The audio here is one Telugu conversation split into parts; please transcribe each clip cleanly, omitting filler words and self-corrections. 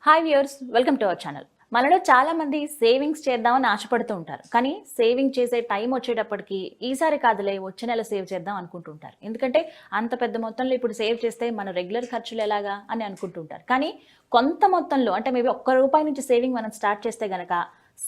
Hi viewers, welcome to our channel. మనలో చాలా మంది సేవింగ్స్ చేద్దామని ఆశపడుతూ ఉంటారు. కానీ సేవింగ్ చేసే టైం వచ్చేటప్పటికి ఈసారి కాదులే వచ్చే నెల సేవ్ చేద్దాం అనుకుంటుంటారు. ఎందుకంటే అంత పెద్ద మొత్తంలో ఇప్పుడు సేవ్ చేస్తే మన రెగ్యులర్ ఖర్చులు ఎలాగా అని అనుకుంటుంటారు. కానీ కొంత మొత్తంలో అంటే మేబీ ₹1 నుంచి సేవింగ్ మనం స్టార్ట్ చేస్తే గనక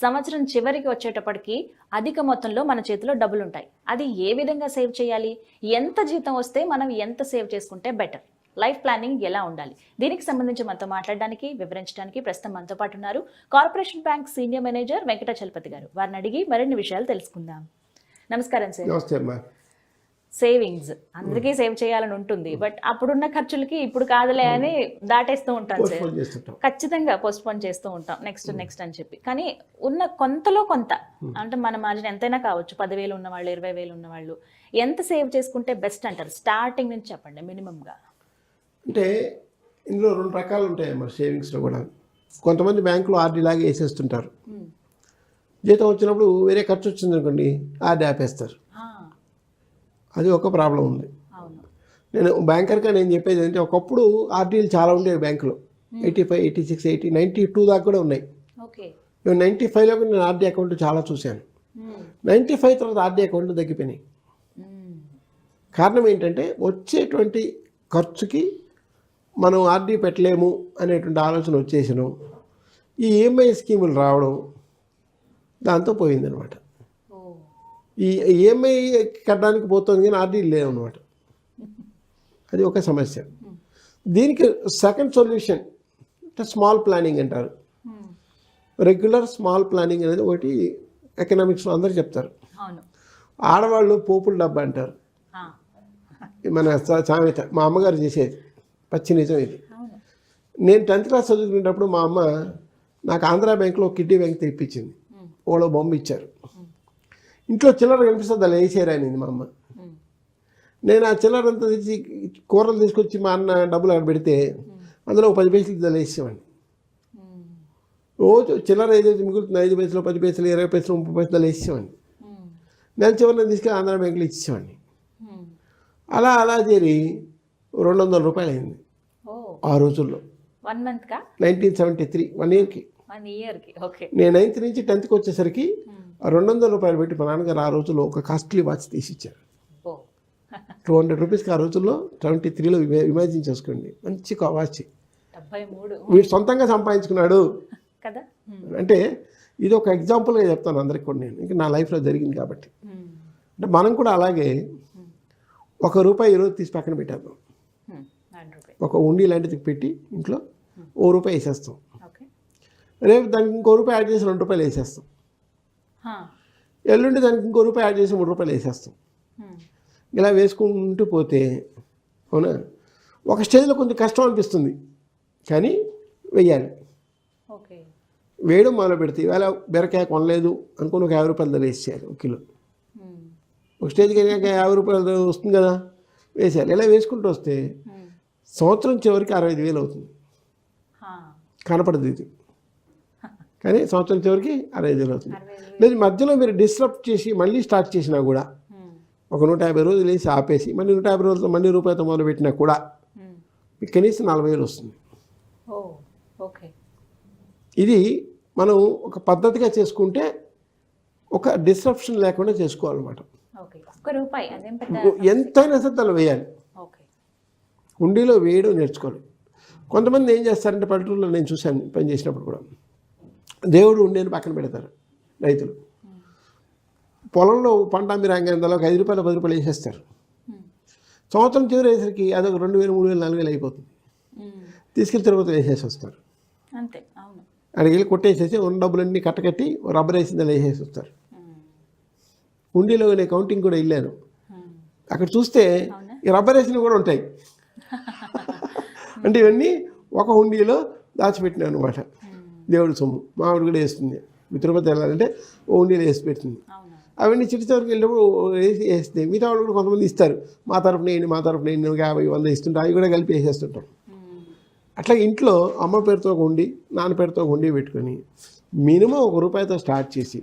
సంవత్సరం చివరికి వచ్చేటప్పటికి అధిక మొత్తంలో మన చేతిలో డబ్బులు ఉంటాయి. అది ఏ విధంగా సేవ్ చేయాలి, ఎంత జీతం వస్తే మనం ఎంత సేవ్ చేసుకుంటే బెటర్, లైఫ్ ప్లానింగ్ ఎలా ఉండాలి, దీనికి సంబంధించి మనతో మాట్లాడడానికి వివరించడానికి ప్రస్తుతం మనతో పాటు ఉన్నారు corporation bank senior manager Venkata Chalapathi గారు. వారిని అడిగి మరిన్ని విషయాలు తెలుసుకుందాం. నమస్కారం సార్. నమస్తే అమ్మా. సేవింగ్స్ అందరికీ సేవ్ చేయాలని ఉంటుంది, బట్ అప్పుడున్న ఖర్చులకి ఇప్పుడు కాదులే అని దాటేస్తూ ఉంటాం సార్. ఖచ్చితంగా పోస్ట్పోన్ చేస్తూ ఉంటాం, నెక్స్ట్ అని చెప్పి. కానీ ఉన్న కొంతలో కొంత అంటే మన మార్జిన్ ఎంతైనా కావచ్చు, 10,000 ఉన్నవాళ్ళు, 20,000 ఉన్నవాళ్ళు ఎంత సేవ్ చేసుకుంటే బెస్ట్ అంటారు? స్టార్టింగ్ నుంచి చెప్పండి మినిమంగా. అంటే ఇందులో 2 రకాలు ఉంటాయి మరి సేవింగ్స్లో కూడా. కొంతమంది బ్యాంకులో ఆర్డీ లాగా వేసేస్తుంటారు. జీతం వచ్చినప్పుడు వేరే ఖర్చు వచ్చింది అనుకోండి, ఆర్డీ ఆపేస్తారు. అది ఒక ప్రాబ్లం ఉంది. నేను బ్యాంకర్గా నేను చెప్పేది ఏంటంటే, ఒకప్పుడు ఆర్డీలు చాలా ఉండేవి బ్యాంకులో. 85, 86, 80, 92 దాకా కూడా ఉన్నాయి. 95లో నేను ఆర్డీ అకౌంట్ చాలా చూశాను. 95 తర్వాత ఆర్డీ అకౌంట్లు తగ్గిపోయినాయి. కారణం ఏంటంటే వచ్చేటువంటి ఖర్చుకి మనం ఆర్డీ పెట్టలేము అనేటువంటి ఆలోచన వచ్చేసినాం. ఈ ఈఎంఐ స్కీములు రావడం దాంతో పోయిందనమాట. ఈ ఈఎంఐ కట్టడానికి పోతుంది కానీ ఆర్డీ లేవన్నమాట. అది ఒక సమస్య. దీనికి సెకండ్ సొల్యూషన్ అంటే స్మాల్ ప్లానింగ్ అంటారు. రెగ్యులర్ స్మాల్ ప్లానింగ్ అనేది ఒకటి ఎకనామిక్స్లో అందరూ చెప్తారు. ఆడవాళ్ళు పోపుల డబ్బా అంటారు. మన సామెత మా అమ్మగారు చేసేది, పచ్చి నిజం ఇది. నేను 10th క్లాస్ చదువుకునేటప్పుడు మా అమ్మ నాకు ఆంధ్రా బ్యాంక్లో కిడ్నీ బ్యాంక్ తెప్పించింది. ఓలో బొమ్మ ఇచ్చారు. ఇంట్లో చిల్లర కనిపిస్తుంది, అలా వేసేరానింది మా అమ్మ. నేను ఆ చిల్లరంతా తెచ్చి కూరలు తీసుకొచ్చి మా అన్న డబ్బులు అక్కడ పెడితే అందులో 10 పైసలు దాన్ని వేసేవాడిని. రోజు చిల్లర ఏదైతే మిగులుతుంది 5 పైసలు, 10 పైసలు, 20 పైసలు, 30 పైసలు వేసేవాడిని. నెల చివరిని తీసుకెళ్ళి ఆంధ్రా బ్యాంకులో ఇచ్చేవాడిని. అలా చేరి ₹200 అయింది ఆ రోజుల్లో. 1973, 1 ఇయర్కి. నేను 9th నుంచి 10th వచ్చేసరికి ₹200 పెట్టి మా నాన్నగారు ఆ రోజుల్లో ఒక కాస్ట్లీ వాచ్ తీసిచ్చారు. ₹200 ఆ రోజుల్లో 73లో ఇమాజిన్ చేసుకోండి. మంచి వాచ్. వీడు సొంతంగా సంపాదించుకున్నాడు కదా. అంటే ఇది ఒక ఎగ్జాంపుల్గా చెప్తాను అందరికి కూడా, నేను ఇంకా నా లైఫ్లో జరిగింది కాబట్టి. అంటే మనం కూడా అలాగే ₹1 ఈరోజు తీసి పక్కన పెట్టేద్దాం. ఒక ఉండి లాంటిది పెట్టి ఇంట్లో ₹1 వేసేస్తాం. రేపు దానికి ₹1 యాడ్ చేసి ₹2 వేసేస్తాం. ఎల్లుండి దానికి ₹1 యాడ్ చేసి ₹3 వేసేస్తాం. ఇలా వేసుకుంటూ పోతే అవునా, ఒక స్టేజ్లో కొంచెం కష్టం అనిపిస్తుంది కానీ వెయ్యాలి. వేయడం మొదలు పెడితే ఇవాళ బెరకాయ కొనలేదు అనుకుని ఒక ₹50 వేసేయాలి 1 కిలో. ఒక స్టేజ్కి వెళ్ళాక ₹50 వస్తుంది కదా, వేసేయాలి. ఇలా వేసుకుంటూ వస్తే సంవత్సరం చివరికి 65,000 అవుతుంది. కనపడదు ఇది, కానీ సంవత్సరం చివరికి 65,000 అవుతుంది. లేదు మధ్యలో మీరు డిస్టర్బ్ చేసి మళ్ళీ స్టార్ట్ చేసినా కూడా, ఒక 150 రోజులు వేసి ఆపేసి మళ్ళీ 150 రోజులతో మళ్ళీ ₹1 మొదలు పెట్టినా కూడా మీకు కనీసం 40,000 వస్తుంది. ఇది మనం ఒక పద్ధతిగా చేసుకుంటే ఒక డిస్ట్రప్షన్ లేకుండా చేసుకోవాలన్నమాట. ఎంతైనా సరే దాన్ని వేయాలి. హుండీలో వేయడం నేర్చుకోవాలి. కొంతమంది ఏం చేస్తారంటే పల్లెటూరులో నేను చూశాను పని చేసినప్పుడు కూడా, దేవుడు ఉండేని పక్కన పెడతారు రైతులు. పొలంలో పంట మీరు అందులో ఒక ₹5, ₹10 వేసేస్తారు. సంవత్సరం చివరి వేసరికి అదొక 2,000, 3,000, 4,000 అయిపోతుంది. తీసుకెళ్ళి తిరుపతి వేసేసి వస్తారు. అక్కడికి వెళ్ళి కొట్టేసేసి ఉన్న డబ్బులన్నీ కట్టకట్టి రబ్బర్ వేసింది అలా వేసేసి వస్తారు. హుండీలో నేను కౌంటింగ్ కూడా వెళ్ళాను. అక్కడ చూస్తే ఈ రబ్బర్ వేసినవి కూడా ఉంటాయి. అంటే ఇవన్నీ ఒక హుండీలో దాచిపెట్టినాను అనమాట. దేవుడి సొమ్ము మామిడి కూడా వేస్తుంది. తిరుపతి వెళ్ళాలంటే ఓ హుండీలో వేసి పెట్టింది. అవన్నీ చిటిచవరికి వెళ్ళినప్పుడు వేస్తే మిగతా వాళ్ళు కూడా కొంతమంది ఇస్తారు. మా తరపున ఏంటి 50, 100 ఇస్తుంటారు. అవి కూడా కలిపి వేసేస్తుంటాం. అట్లా ఇంట్లో అమ్మ పేరుతో ఒక హుండీ, నాన్న పేరుతో ఒక హుండీ పెట్టుకొని మినిమం ₹1 స్టార్ట్ చేసి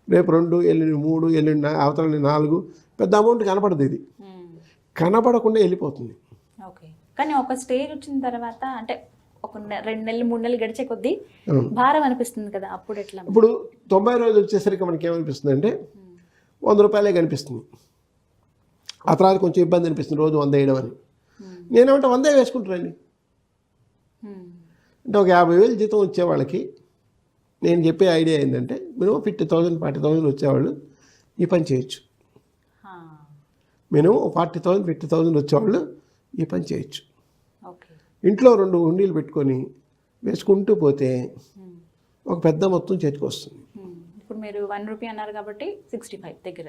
రేపు 2, ఎల్లుండి 3, ఎల్లుండి అవతల 4, పెద్ద అమౌంట్ కనపడదు. ఇది కనపడకుండా వెళ్ళిపోతుంది. కానీ ఒక స్టేజ్ వచ్చిన తర్వాత అంటే ఒక కొన్ని 2 నెలలు 3 నెలలు గడిచే కొద్దీ భారం అనిపిస్తుంది కదా, అప్పుడు ఎట్లా? ఇప్పుడు 90 రోజులు వచ్చేసరికి మనకి ఏమనిపిస్తుంది అంటే 100 రూపాయలే కనిపిస్తుంది. ఆ తర్వాత కొంచెం ఇబ్బంది అనిపిస్తుంది రోజు 100 వేయడం అని. నేనేమంటే 100 వేసుకుంటానండి. అంటే ఒక 50,000 జీతం వచ్చే వాళ్ళకి నేను చెప్పే ఐడియా ఏంటంటే మినిమం 50,000 40,000 వచ్చేవాళ్ళు ఈ పని చేయొచ్చు. మినిమం 40,000 50,000 వచ్చేవాళ్ళు ఈ పని చేయొచ్చు. ఇంట్లో 2 హుండీలు పెట్టుకొని వేసుకుంటూ పోతే ఒక పెద్ద మొత్తం చేతికి వస్తుంది. ఇప్పుడు మీరు 1 రూపీ అన్నారు కాబట్టి 65 దగ్గర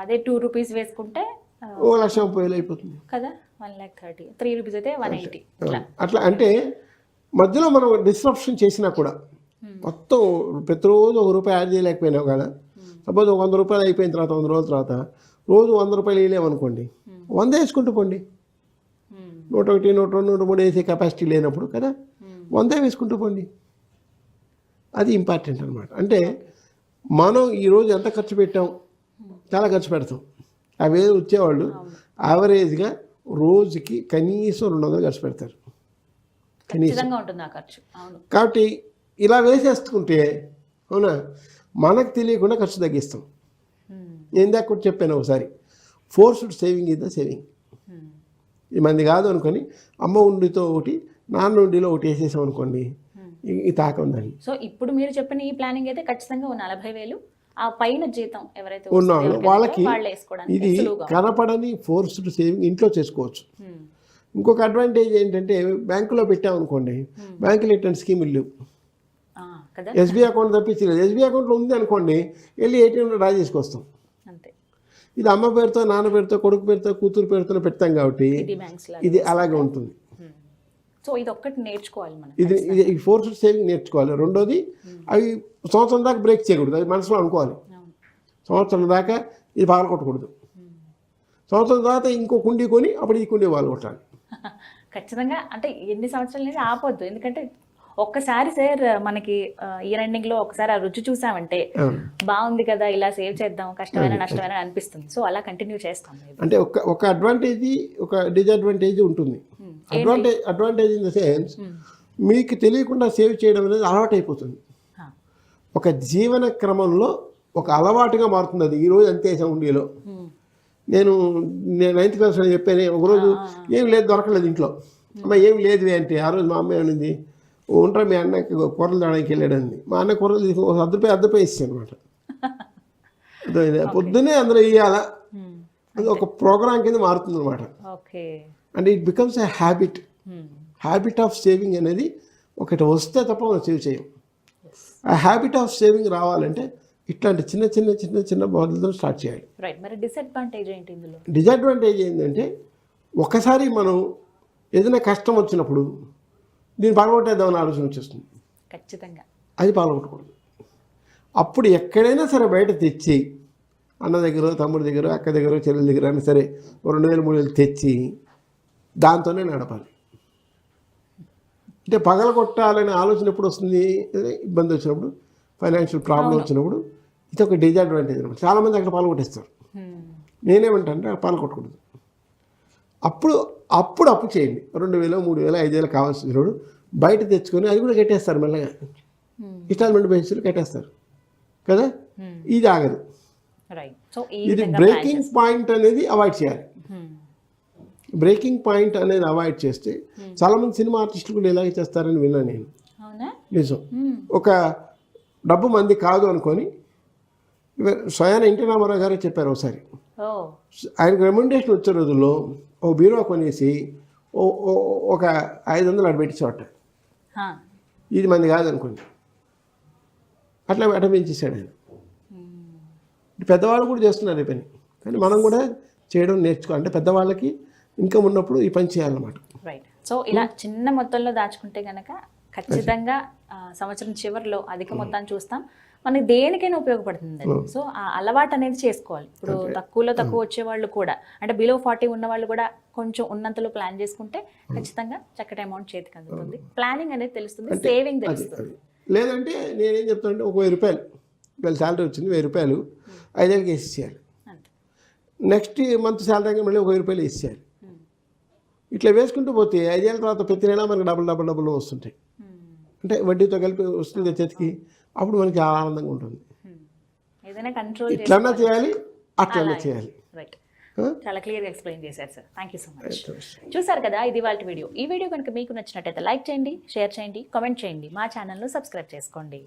అదే 2 రూపీస్ వేసుకుంటే 1,30,000 అయిపోతుంది కదా, 1,30,000. 3 రూపీస్ అయితే 180. అట్లా అంటే మధ్యలో మనం డిస్రప్షన్ చేసినా కూడా మొత్తం ప్రతిరోజు 1 రూపాయి యాడ్ చేయలేకపోయినా కదా, సపోజ్ 100 రూపాయలు అయిపోయిన తర్వాత 100 రోజుల తర్వాత రోజు 100 రూపాయలు వేయలేమనుకోండి, 100 వేసుకుంటూ పోండి. 101 102 103 వేసే కెపాసిటీ లేనప్పుడు కదా 100 వేసుకుంటూ పోండి. అది ఇంపార్టెంట్ అనమాట. అంటే మనం ఈరోజు ఎంత ఖర్చు పెట్టాం, చాలా ఖర్చు పెడతాం. అవి వచ్చేవాళ్ళు యావరేజ్గా రోజుకి కనీసం 200 ఖర్చు పెడతారు కనీసం. కాబట్టి ఇలా వేసేసుకుంటే అవునా మనకు తెలియకుండా ఖర్చు తగ్గిస్తాం. నేను దాకా కూడా చెప్పాను ఒకసారి, forced saving is the saving. ఈ మంది కాదు అనుకొని అమ్మ ఉండితో ఒకటి నాన్న ఉండిలో ఒకటి వేసేసాం అనుకోండి, ఈ తాక ఉందండి. సో ఇప్పుడు మీరు చెప్పిన ఈ ప్లానింగ్ అయితే ఖచ్చితంగా 40,000 ఆ పైన జీతం ఎవరైతే ఉన్నారో వాళ్ళకి ఇది కనపడని ఫోర్స్డ్ సేవింగ్ ఇంట్లో చేసుకోవచ్చు. ఇంకొక అడ్వాంటేజ్ ఏంటంటే బ్యాంకులో పెట్టామనుకోండి, బ్యాంకులో ఎటువంటి స్కీములు లేవు. SBI account తప్పించలేదు. ఎస్బీఐ అకౌంట్లో ఉంది అనుకోండి, వెళ్ళి ఏటీఎంలో డ్రా చేసుకొస్తాం. ఇది అమ్మ పేరుతో నాన్న పేరుతో కొడుకు పేరుతో కూతురు పేరుతో పెడతాం కాబట్టి ఇది అలాగే ఉంటుంది. సో ఇది ఒక్కటి నేర్చుకోవాలి మనం. ఇది ఫోర్స్డ్ సేవింగ్ నేర్చుకోవాలి. రెండోది అవి సంవత్సరం దాకా బ్రేక్ చేయకూడదు, అది మనసులో అనుకోవాలి. సంవత్సరం దాకా ఇది పగల కొట్టకూడదు. సంవత్సరం తర్వాత ఇంకో కుండీ కొని అప్పుడు ఈ కుండీ వాళ్ళు కొట్టాలి ఖచ్చితంగా. అంటే ఎన్ని సంవత్సరాలు అనేది ఆపొద్దు, ఎందుకంటే ఒక్కసారి సార్ మనకి ఇయర్ ఎండింగ్ లో ఒకసారి ఆ రుచి చూసామంటే బాగుంది కదా, ఇలా సేవ్ చేద్దాం, కష్టమైన నష్టమైన అనిపిస్తుంది. సో అలా చేస్తాం. అంటే ఒక అడ్వాంటేజ్ ఒక డిసడ్వాంటేజ్ ఉంటుంది. అడ్వాంటేజ్ ఇన్ ద సెన్స్ మీకు తెలియకుండా సేవ్ చేయడం అనేది అలవాటు అయిపోతుంది. ఒక జీవన క్రమంలో ఒక అలవాటుగా మారుతుంది అది. ఈరోజు అంతే హుండీలో నేను 9th క్లాస్ అని చెప్పాను, ఒకరోజు ఏం లేదు దొరకలేదు ఇంట్లో. అమ్మ ఏం లేదు అంటే ఆ రోజు మా అమ్మ ఏమనింది, ఉంటా మీ అన్నకి కూరలు తేడానికి వెళ్ళాడండి. మా అన్న కూరలు అద్దపై ఇస్తాను అనమాట. పొద్దున్నే అందులో ఇవ్వాలా, అది ఒక ప్రోగ్రామ్ కింద మారుతుంది అనమాట. And it becomes a habit of saving అనేది ఒకటి వస్తే తప్ప మనం సేవ్ చేయం. ఆ హ్యాబిట్ ఆఫ్ సేవింగ్ రావాలంటే ఇట్లాంటి చిన్న చిన్న చిన్న చిన్న మొదలతో స్టార్ట్ చేయాలి. డిసడ్వాంటేజ్ ఏంటంటే ఒకసారి మనం ఏదైనా కష్టం వచ్చినప్పుడు దీన్ని పాల్గొట్టేద్దామని ఆలోచన వచ్చేస్తుంది. ఖచ్చితంగా అది పాల్గొట్టకూడదు. అప్పుడు ఎక్కడైనా సరే బయట తెచ్చి అన్న దగ్గర తమ్ముడి దగ్గర అక్క దగ్గర చెల్లెల దగ్గర అయినా సరే 2,000 3,000 తెచ్చి దాంతోనే నడపాలి. అంటే పగల కొట్టాలనే ఆలోచన ఎప్పుడు వస్తుంది, ఇబ్బంది వచ్చినప్పుడు, ఫైనాన్షియల్ ప్రాబ్లం వచ్చినప్పుడు. ఇది ఒక డిసడ్వాంటేజ్ అనమాట. చాలామంది అక్కడ పాల్గొట్టేస్తారు. నేనేమంటానంటే అక్కడ పాల్గొట్టకూడదు. అప్పుడు అప్పు చేయండి. 2,000 3,000 5,000 కావాల్సినప్పుడు బయట తెచ్చుకొని అది కూడా కట్టేస్తారు మెల్లగా, ఇన్స్టాల్మెంట్ బేసిస్లో కట్టేస్తారు కదా. ఇది ఆగదు. ఇది బ్రేకింగ్ పాయింట్ అనేది అవాయిడ్ చేయాలి. బ్రేకింగ్ పాయింట్ అనేది అవాయిడ్ చేస్తే చాలామంది సినిమా ఆర్టిస్టులు కూడా ఇలాగే చేస్తారని విన్నాను నేను. నిజం. ఒక డబ్బు మంది కాదు అనుకొని స్వయాన ఎన్టీ రామారావు గారే చెప్పారు ఒకసారి. ఆయనకు రెమ్యునరేషన్ వచ్చే రోజుల్లో ఓ బీరో కొనేసి ఒక 500 అటు పెట్టి చోట ఇది మంది కాదనుకోండి, అట్లా అటపించేసాడు ఆయన. పెద్దవాళ్ళు కూడా చేస్తున్నారు ఈ పని, కానీ మనం కూడా చేయడం నేర్చుకోవాలి. అంటే పెద్దవాళ్ళకి ఇన్కమ్ ఉన్నప్పుడు ఈ పని చేయాలన్నమాట. రైట్. సో ఇలా చిన్న మొత్తంలో దాచుకుంటే కనుక ఖచ్చితంగా సంవత్సరం చివరిలో అధిక మొత్తాన్ని చూస్తాం. మనకి దేనికైనా ఉపయోగపడుతుంది. సో ఆ అలవాటు అనేది చేసుకోవాలి. ఇప్పుడు తక్కువ వచ్చే వాళ్ళు కూడా, అంటే బిలో 40 ఉన్న వాళ్ళు కూడా కొంచెం ఉన్నంతలో ప్లాన్ చేసుకుంటే ఖచ్చితంగా చక్కటి అమౌంట్ చేతికి అందుతుంది. ప్లానింగ్ అనేది తెలుస్తుంది, సేవింగ్ తెలుస్తుంది. లేదంటే నేనేం చెప్తానంటే ఒక 1,000 రూపాయలు వీళ్ళ శాలరీ వచ్చింది, 1,000 రూపాయలు 5,000కి వేసేయాలి. నెక్స్ట్ మంత్ శాలరీ మళ్ళీ ఒక 1,000 రూపాయలు వేసేయాలి. ఇట్లా వేసుకుంటూ పోతే 5 ఏళ్ళ తర్వాత ప్రతి నెల మనకి డబుల్ వస్తుంటాయి. అంటే వడ్డీతో కలిపి వస్తుంది చేతికి, అప్పుడు మనకి చాలా ఆనందంగా ఉంటుంది. ఏదైనా కంట్రోల్ ఇట్లన్నా చేయాలి, అట్లన్నా చేయాలి. రైట్. చాలా క్లియర్గా ఎక్స్ప్లెయిన్ చేశారు sir. Thank you so much. చూసారు కదా, ఇది వాళ్ళ వీడియో. ఈ వీడియో కనుక మీకు నచ్చినట్టయితే లైక్ చేయండి, షేర్ చేయండి, కామెంట్ చేయండి, మా ఛానల్ను సబ్స్క్రైబ్ చేసుకోండి.